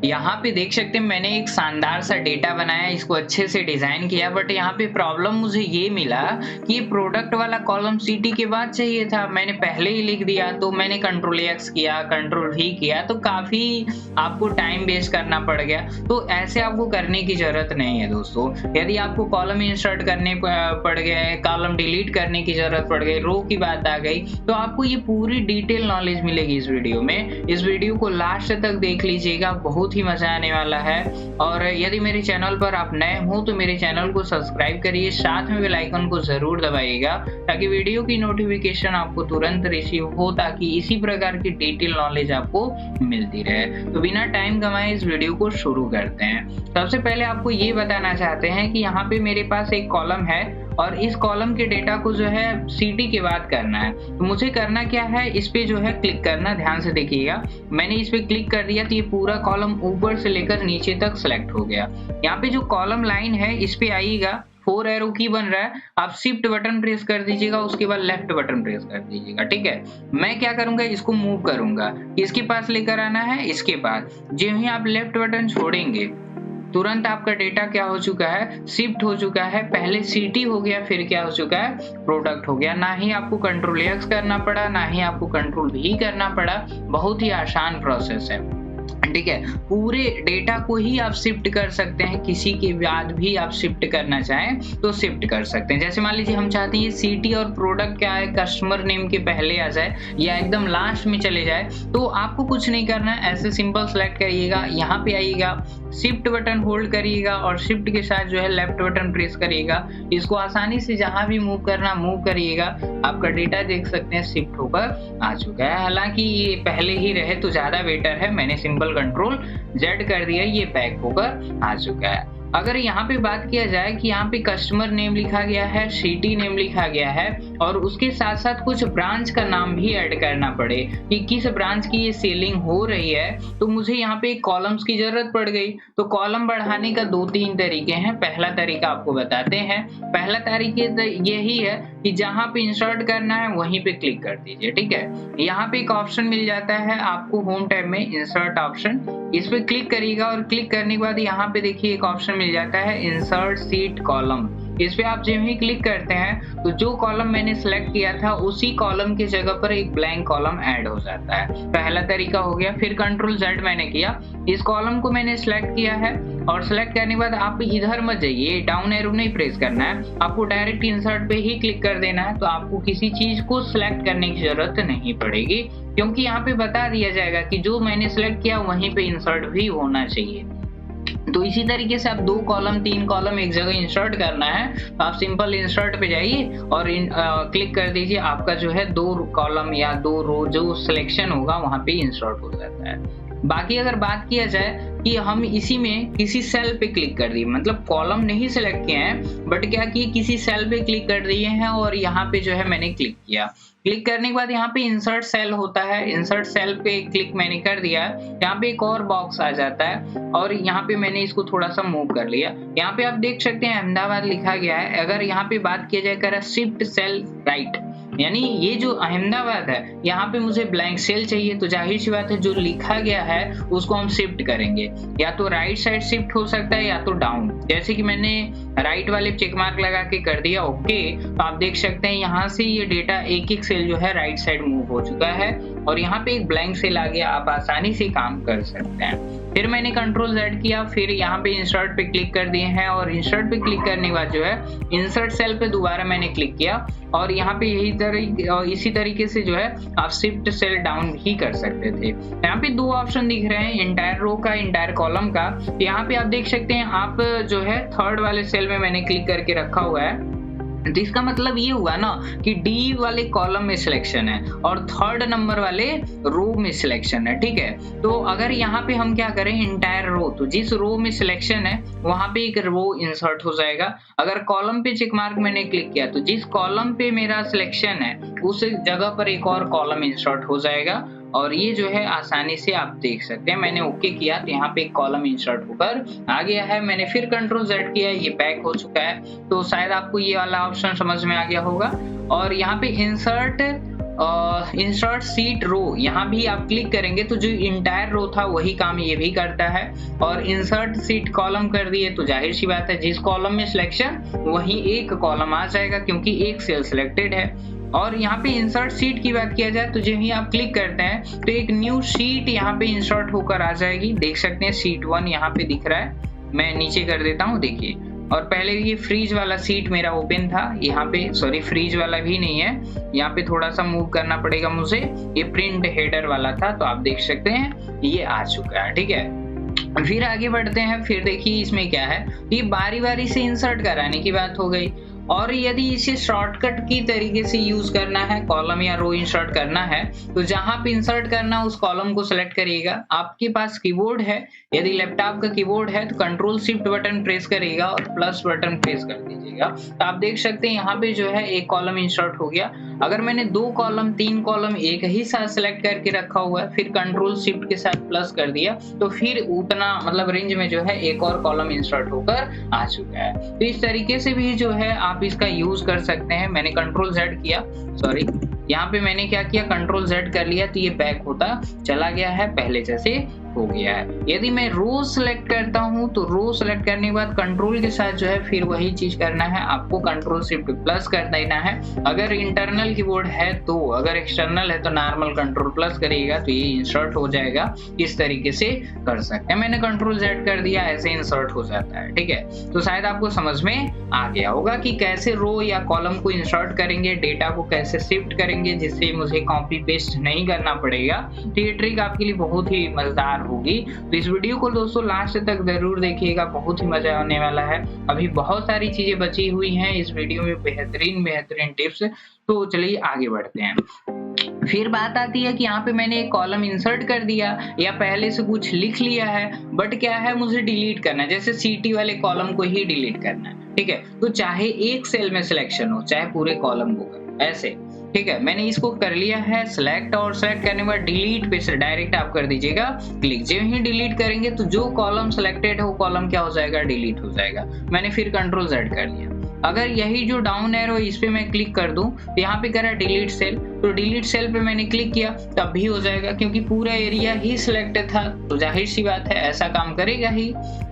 यहाँ पे देख सकते हैं मैंने एक शानदार सा डेटा बनाया, इसको अच्छे से डिज़ाइन किया, बट यहाँ पे प्रॉब्लम मुझे ये मिला कि ये प्रोडक्ट वाला कॉलम सिटी के बाद चाहिए था। मैंने पहले ही लिख दिया, तो मैंने कंट्रोल एक्स किया, कंट्रोल वी किया, तो काफ़ी आपको टाइम वेस्ट करना पड़ गया। तो ऐसे आपको करने की ज़रूरत नहीं है दोस्तों। यदि आपको कॉलम इंसर्ट करने पड़ गए, कॉलम डिलीट करने की ज़रूरत पड़ गई, रो की बात आ गई, तो आपको ये पूरी डिटेल नॉलेज मिलेगी इस वीडियो में। इस वीडियो को लास्ट तक देख लीजिएगा, बहुत ही मजा आने वाला है। और यदि मेरे चैनल पर आप नए हो तो मेरे चैनल को सब्सक्राइब करिए, साथ में बेल आइकन को जरूर दबाइएगा ताकि वीडियो की नोटिफिकेशन आपको तुरंत रिसीव हो, ताकि इसी प्रकार की डिटेल नॉलेज आपको मिलती रहे। तो बिना टाइम गंवाए इस वीडियो को शुरू करते हैं। सबसे पहले आपको ये बताना चाहते हैं कि यहाँ पे मेरे पास एक कॉलम है और इस कॉलम के डेटा को जो है सीटी के बाद करना है। तो मुझे करना क्या है, इस पे जो है क्लिक करना, ध्यान से देखिएगा। मैंने इस पे क्लिक कर दिया तो ये पूरा कॉलम ऊपर से लेकर नीचे तक सिलेक्ट हो गया। यहाँ पे जो कॉलम लाइन है इस पे आइएगा, 4 एरो की बन रहा है, आप शिफ्ट बटन प्रेस कर दीजिएगा, उसके बाद लेफ्ट बटन प्रेस कर दीजिएगा। ठीक है, मैं क्या करूंगा, इसको मूव करूंगा, किसके पास लेकर आना है, इसके पास। जो ही आप लेफ्ट बटन छोड़ेंगे तुरंत आपका डेटा क्या हो चुका है, शिफ्ट हो चुका है। पहले सिटी हो गया, फिर क्या हो चुका है, प्रोडक्ट हो गया। ना ही आपको कंट्रोल एक्स करना पड़ा, ना ही आपको कंट्रोल वी करना पड़ा। बहुत ही आसान प्रोसेस है। ठीक है, पूरे डेटा को ही आप शिफ्ट कर सकते हैं, किसी के बाद भी आप शिफ्ट करना चाहें तो शिफ्ट कर सकते हैं। जैसे मान लीजिए हम चाहते हैं ये सिटी और प्रोडक्ट क्या है, कस्टमर नेम के पहले आ जाए या एकदम लास्ट में चले जाए, तो आपको कुछ नहीं करना है, ऐसे सिंपल सेलेक्ट करिएगा, यहाँ पे आइएगा, शिफ्ट बटन होल्ड करिएगा और शिफ्ट के साथ जो है लेफ्ट बटन प्रेस करिएगा। इसको आसानी से जहां भी मूव करना मूव करिएगा। आपका डेटा देख सकते हैं शिफ्ट होकर आ चुका है। हालांकि ये पहले ही रहे तो ज्यादा बेटर है, मैंने सिंपल कंट्रोल जेड कर दिया, ये पैक होकर आ चुका है। अगर यहाँ पे बात किया जाए कि यहाँ पे कस्टमर नेम लिखा गया है, सिटी नेम लिखा गया है और उसके साथ साथ कुछ ब्रांच का नाम भी ऐड करना पड़े कि किस ब्रांच की ये सेलिंग हो रही है, तो मुझे यहाँ पे कॉलम्स की जरूरत पड़ गई। तो कॉलम बढ़ाने का 2-3 तरीके हैं। पहला तरीका आपको बताते हैं। पहला तरीका यही है कि जहाँ पे इंसर्ट करना है वहीं पे क्लिक कर दीजिए। ठीक है, यहाँ पे एक ऑप्शन मिल जाता है आपको होम टैब में, इंसर्ट ऑप्शन, इस पे क्लिक करिएगा और क्लिक करने के बाद यहाँ पे देखिए एक ऑप्शन मिल जाता है इंसर्ट सीट कॉलम। इस पे आप जब ही क्लिक करते हैं तो जो कॉलम मैंने सेलेक्ट किया था उसी कॉलम की जगह पर एक ब्लैंक कॉलम ऐड हो जाता है। पहला तरीका हो गया। फिर कंट्रोल जेड मैंने किया, इस कॉलम को मैंने सेलेक्ट किया है और सेलेक्ट करने के बाद आप इधर मत जाइए, डाउन एरो नहीं प्रेस करना है, आपको डायरेक्ट इंसर्ट पे ही क्लिक कर देना है। तो आपको किसी चीज को सिलेक्ट करने की जरूरत नहीं पड़ेगी, क्योंकि यहाँ पे बता दिया जाएगा कि जो मैंने सेलेक्ट किया वहीं पे इंसर्ट भी होना चाहिए। तो इसी तरीके से आप 2 कॉलम 3 कॉलम एक जगह इंसर्ट करना है तो आप सिंपल इंसर्ट पे जाइए और क्लिक कर दीजिए, आपका जो है 2 कॉलम या 2 रो जो सिलेक्शन होगा वहां पे इंसर्ट हो जाता है। बाकी अगर बात किया जाए कि हम इसी में किसी सेल पे क्लिक कर दिए, मतलब कॉलम नहीं सिलेक्ट किए हैं बट क्या किए, किसी सेल पे क्लिक कर दिए हैं और यहाँ पे जो है मैंने क्लिक किया। क्लिक करने के बाद यहाँ पे इंसर्ट सेल होता है, इंसर्ट सेल पे क्लिक मैंने कर दिया, यहाँ पे एक और बॉक्स आ जाता है और यहाँ पे मैंने इसको थोड़ा सा मूव कर लिया। यहाँ पे आप देख सकते हैं अहमदाबाद लिखा गया है। अगर यहाँ पे बात किया जाए कर शिफ्ट सेल राइट, यानी ये जो अहमदाबाद है यहाँ पे मुझे ब्लैंक सेल चाहिए, तो जाहिर सी बात है जो लिखा गया है उसको हम शिफ्ट करेंगे, या तो राइट साइड शिफ्ट हो सकता है या तो डाउन। जैसे कि मैंने राइट वाले चेक मार्क लगा के कर दिया ओके, तो आप देख सकते हैं यहाँ से ये डेटा एक एक सेल जो है राइट साइड मूव हो चुका है और यहाँ पे एक ब्लैंक सेल आ गया, आप आसानी से काम कर सकते हैं। फिर मैंने कंट्रोल जेड किया, फिर यहाँ पे इंसर्ट पे क्लिक कर दिए हैं और इंसर्ट पे क्लिक करने के बाद जो है इंसर्ट सेल पे दोबारा मैंने क्लिक किया और यहाँ पे इसी तरीके से जो है आप शिफ्ट सेल डाउन भी कर सकते थे। यहाँ पे 2 ऑप्शन दिख रहे हैं, इंटायर रो का, इंटायर कॉलम का। यहाँ पे आप देख सकते हैं, आप जो है 3rd वाले सेल में मैंने क्लिक करके रखा हुआ है, तो इसका मतलब ये हुआ ना कि डी वाले कॉलम में सिलेक्शन है और 3rd नंबर वाले रो में सिलेक्शन है। ठीक है, तो अगर यहाँ पे हम क्या करें इंटायर रो, तो जिस रो में सिलेक्शन है वहां पे एक रो इंसर्ट हो जाएगा। अगर कॉलम पे चेक मार्क मैंने क्लिक किया तो जिस कॉलम पे मेरा सिलेक्शन है उस जगह पर एक और कॉलम इंसर्ट हो जाएगा और ये जो है आसानी से आप देख सकते हैं। मैंने ओके किया तो यहाँ पे एक कॉलम इंसर्ट होकर आ गया है। मैंने फिर कंट्रोल जेड किया, ये पैक हो चुका है। तो शायद आपको ये वाला ऑप्शन समझ में आ गया होगा। और यहाँ पे इंसर्ट इंसर्ट सीट रो, यहाँ भी आप क्लिक करेंगे तो जो इंटायर रो था वही काम ये भी करता है। और इंसर्ट सीट कॉलम कर दिए तो जाहिर सी बात है जिस कॉलम में सिलेक्शन वहीं एक कॉलम आ जाएगा क्योंकि एक सेल सिलेक्टेड है। और यहाँ पे इंसर्ट सीट की बात किया जाए तो जब ही आप क्लिक करते हैं तो एक न्यू शीट यहाँ पे इंसर्ट होकर आ जाएगी। देख सकते हैं शीट 1 यहाँ पे दिख रहा है, मैं नीचे कर देता हूँ, देखिए। और पहले ये फ्रीज वाला सीट मेरा ओपन था, यहाँ पे सॉरी फ्रीज वाला भी नहीं है, यहाँ पे थोड़ा सा मूव करना पड़ेगा मुझे, ये प्रिंट हेडर वाला था, तो आप देख सकते हैं ये आ चुका है, ठीक है। फिर आगे बढ़ते हैं, फिर देखिए इसमें क्या है, ये बारी बारी से इंसर्ट कराने की बात हो गई। और यदि इसे शॉर्टकट की तरीके से यूज करना है, कॉलम या रो इंसर्ट करना है, तो जहां पे इंसर्ट करना उस कॉलम को सिलेक्ट करिएगा। आपके पास कीबोर्ड है, यदि लैपटॉप का कीबोर्ड है तो कंट्रोल शिफ्ट बटन प्रेस करिएगा और प्लस बटन प्रेस कर दीजिएगा। तो आप देख सकते हैं यहाँ पे जो है एक कॉलम इंसर्ट हो गया। अगर मैंने 2 कॉलम 3 कॉलम एक ही साथ सिलेक्ट करके रखा हुआ है, फिर कंट्रोल शिफ्ट के साथ प्लस कर दिया, तो फिर उतना मतलब रेंज में जो है एक और कॉलम इंसर्ट होकर आ चुका है। तो इस तरीके से भी जो है आप इसका यूज कर सकते हैं। मैंने कंट्रोल जेड किया, सॉरी यहाँ पे मैंने क्या किया, कंट्रोल जेड कर लिया तो ये बैक होता चला गया है, पहले जैसे हो गया है। यदि मैं रो सेलेक्ट करता हूं तो रो सेलेक्ट करने के बाद कंट्रोल के साथ जो है फिर वही चीज करना है, आपको कंट्रोल शिफ्ट प्लस कर देना है। अगर इंटरनल कीबोर्ड है तो, अगर एक्सटर्नल है तो नॉर्मल कंट्रोल प्लस करिएगा तो ये इंसर्ट हो जाएगा। इस तरीके से कर सकते हैं। मैंने कंट्रोल जेड कर दिया, ऐसे इंसर्ट हो जाता है, ठीक है। तो शायद आपको समझ में आ गया होगा कि कैसे रो या कॉलम को इंसर्ट करेंगे, डेटा को कैसे शिफ्ट करेंगे जिससे मुझे कॉपी पेस्ट नहीं करना पड़ेगा। तो ये ट्रिक आपके लिए बहुत ही मजेदार होगी। तो इस वीडियो को दोस्तों लास्ट तक जरूर देखिएगा, बहुत ही मजा आने वाला है। अभी बहुत सारी चीजें बची हुई हैं इस वीडियो में, बेहतरीन टिप्स। तो चलिए आगे बढ़ते हैं। फिर बात आती है कि यहाँ पे मैंने एक कॉलम इंसर्ट कर दिया या पहले से कुछ लिख लिया है, बट क्या है मुझे डिलीट करना है, जैसे सीटी वाले कॉलम को ही डिलीट करना है, ठीक है। तो चाहे एक सेल में सिलेक्शन हो चाहे पूरे कॉलम को, ऐसे, ठीक है। मैंने इसको कर लिया है सिलेक्ट, और सिलेक्ट करने के बाद डिलीट पे से डायरेक्ट आप कर दीजिएगा क्लिक। जब ही डिलीट करेंगे तो जो कॉलम सिलेक्टेड है वो कॉलम क्या हो जाएगा, डिलीट हो जाएगा। मैंने फिर कंट्रोल जेड कर लिया। अगर यही जो डाउन एरो इस पे मैं क्लिक कर दूं तो यहाँ पे करा डिलीट सेल, तो डिलीट सेल पे मैंने क्लिक किया तब भी हो जाएगा क्योंकि पूरा एरिया ही सिलेक्टेड था, तो जाहिर सी बात है ऐसा काम करेगा ही।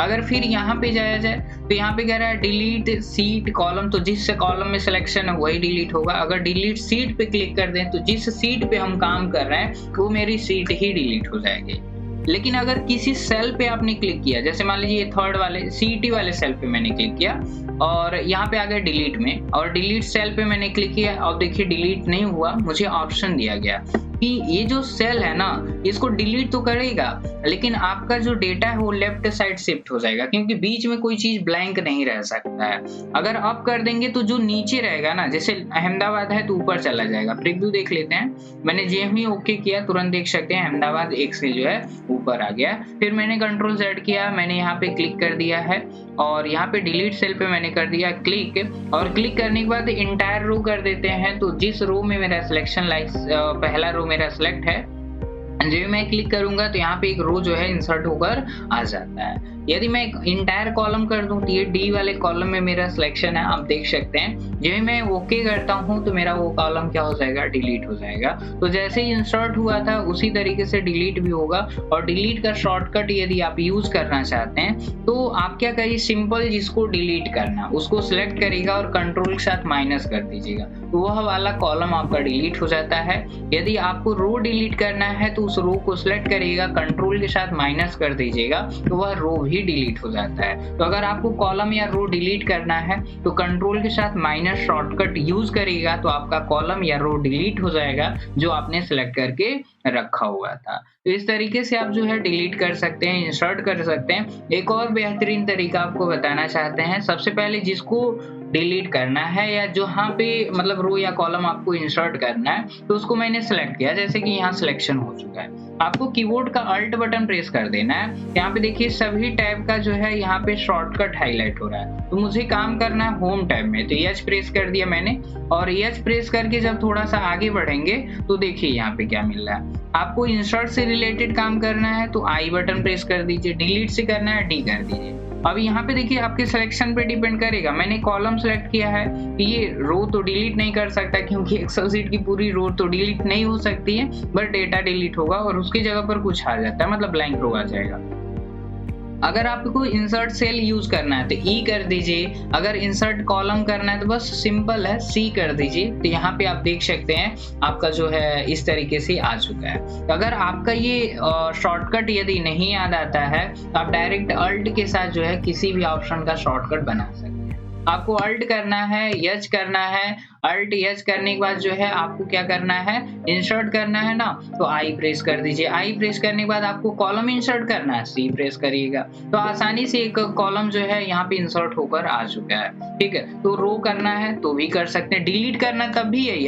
अगर फिर यहाँ पे जाया जाए तो यहाँ पे कह रहा है डिलीट सीट कॉलम, तो जिस कॉलम में सिलेक्शन है वही डिलीट होगा। अगर डिलीट सीट पे क्लिक कर दें तो जिस सीट पे हम काम कर रहे हैं वो मेरी सीट ही डिलीट हो जाएगी। लेकिन अगर किसी सेल पे आपने क्लिक किया, जैसे मान लीजिए थर्ड वाले सीटी वाले सेल पे मैंने क्लिक किया और यहाँ पे आ गया डिलीट में, और डिलीट सेल पे मैंने क्लिक किया, अब देखिए डिलीट नहीं हुआ, मुझे ऑप्शन दिया गया कि ये जो सेल है ना इसको डिलीट तो करेगा लेकिन आपका जो डेटा है वो लेफ्ट साइड शिफ्ट हो जाएगा, क्योंकि बीच में कोई चीज ब्लैंक नहीं रह सकता है। अगर अप कर देंगे तो जो नीचे रहेगा ना, जैसे अहमदाबाद है तो ऊपर चला जाएगा। प्रीव्यू देख लेते हैं, मैंने जैसे ही ओके किया तुरंत देख सकते हैं अहमदाबाद एक से जो है ऊपर आ गया। फिर मैंने कंट्रोल जेड किया, मैंने यहाँ पे क्लिक कर दिया है और यहाँ पे डिलीट सेल पे मैंने कर दिया क्लिक, और क्लिक करने के बाद इंटायर रो कर देते हैं। तो जिस रो में मेरा सिलेक्शन पहला रो मेरा सिलेक्ट है, जब मैं क्लिक करूंगा तो यहाँ पे एक रो जो है इंसर्ट होकर आ जाता है। यदि मैं इंटायर कॉलम कर दूं तो ये डी वाले कॉलम में मेरा सिलेक्शन है, आप देख सकते हैं। जब मैं ओके करता हूं तो मेरा वो कॉलम क्या हो जाएगा, डिलीट हो जाएगा। तो जैसे ही इंसर्ट हुआ था उसी तरीके से डिलीट भी होगा। और डिलीट का शॉर्टकट यदि आप यूज करना चाहते हैं तो आप क्या करिए, सिंपल जिसको डिलीट करना उसको सिलेक्ट करिएगा और कंट्रोल के साथ माइनस कर दीजिएगा, तो वह वाला कॉलम आपका डिलीट हो जाता है। यदि आपको रो डिलीट करना है तो उस रो को सिलेक्ट करिएगा, कंट्रोल के साथ माइनस कर दीजिएगा, तो वह रो ही डिलीट हो जाता है। तो अगर आपको कॉलम या रो डिलीट करना है तो कंट्रोल के साथ माइनस शॉर्टकट यूज करिएगा, तो आपका कॉलम या रो डिलीट हो जाएगा जो आपने सिलेक्ट करके रखा हुआ था। तो इस तरीके से आप जो है डिलीट कर सकते हैं, इंसर्ट कर सकते हैं। एक और बेहतरीन तरीका आपको बताना चाहते हैं। सबसे पहले जिसको डिलीट करना है या जहाँ पे मतलब रो या कॉलम आपको इंसर्ट करना है तो उसको मैंने सिलेक्ट किया, जैसे कि यहाँ सिलेक्शन हो चुका है। आपको कीबोर्ड का अल्ट बटन प्रेस कर देना है। यहाँ पे देखिए सभी टैब का जो है यहाँ पे शॉर्टकट हाईलाइट हो रहा है, तो मुझे काम करना है होम टैब में, तो एच प्रेस कर दिया मैंने। और एच प्रेस करके जब थोड़ा सा आगे बढ़ेंगे तो देखिए यहाँ पे क्या मिल रहा है। आपको इंसर्ट से रिलेटेड काम करना है तो आई बटन प्रेस कर दीजिए, डिलीट से करना है डी कर दीजिए। अब यहाँ पे देखिए आपके सिलेक्शन पे डिपेंड करेगा। मैंने कॉलम सेलेक्ट किया है, ये रो तो डिलीट नहीं कर सकता क्योंकि एक्सेल शीट की पूरी रो तो डिलीट नहीं हो सकती है, बट डेटा डिलीट होगा और उसकी जगह पर कुछ आ जाता है, मतलब ब्लैंक रो आ जाएगा। अगर आपको इंसर्ट सेल यूज करना है तो ई कर दीजिए, अगर इंसर्ट कॉलम करना है तो बस सिंपल है सी कर दीजिए। तो यहाँ पे आप देख सकते हैं आपका जो है इस तरीके से आ चुका है। तो अगर आपका ये शॉर्टकट यदि नहीं याद आता है तो आप डायरेक्ट अल्ट के साथ जो है किसी भी ऑप्शन का शॉर्टकट बना सकते हैं। आपको अल्ट करना है, यच करना है, अल्ट यच करने के बाद जो है आपको क्या करना है, इंसर्ट करना है ना, तो आई प्रेस कर दीजिए। आई प्रेस करने के बाद आपको कॉलम इंसर्ट करना है, सी प्रेस करिएगा। तो आसानी से एक कॉलम जो है यहाँ पे इंसर्ट होकर आ चुका है। ठीक है, तो रो करना है तो भी कर सकते हैं, डिलीट करना तब भी है,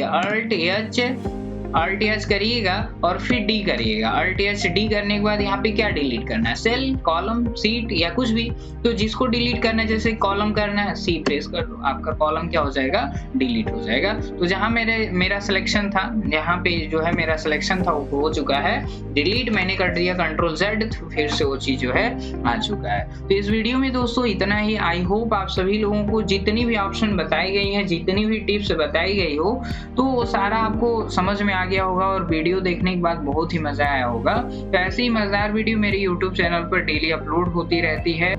अल्ट एच करिएगा और फिर डी करिएगा। अल्ट एच डी करने के बाद यहाँ पे क्या डिलीट करना है, सेल, कॉलम, सीट या कुछ भी। तो जिसको डिलीट करना है, जैसे कॉलम करना है, सी प्रेस कर दो, आपका कॉलम क्या हो जाएगा, डिलीट हो जाएगा। तो जहां मेरा सिलेक्शन था, यहाँ पे जो है मेरा सिलेक्शन था वो हो चुका है डिलीट, मैंने कर दिया कंट्रोल जेड, तो फिर से वो चीज जो है आ चुका है। तो इस वीडियो में दोस्तों इतना ही। आई होप आप सभी लोगों को जितनी भी ऑप्शन बताई गई है, जितनी भी टिप्स बताई गई हो, तो वो सारा आपको समझ में आ गया होगा और वीडियो देखने के बाद बहुत ही मजा आया होगा। तो ऐसी ही मजेदार वीडियो मेरे YouTube चैनल पर डेली अपलोड होती रहती है।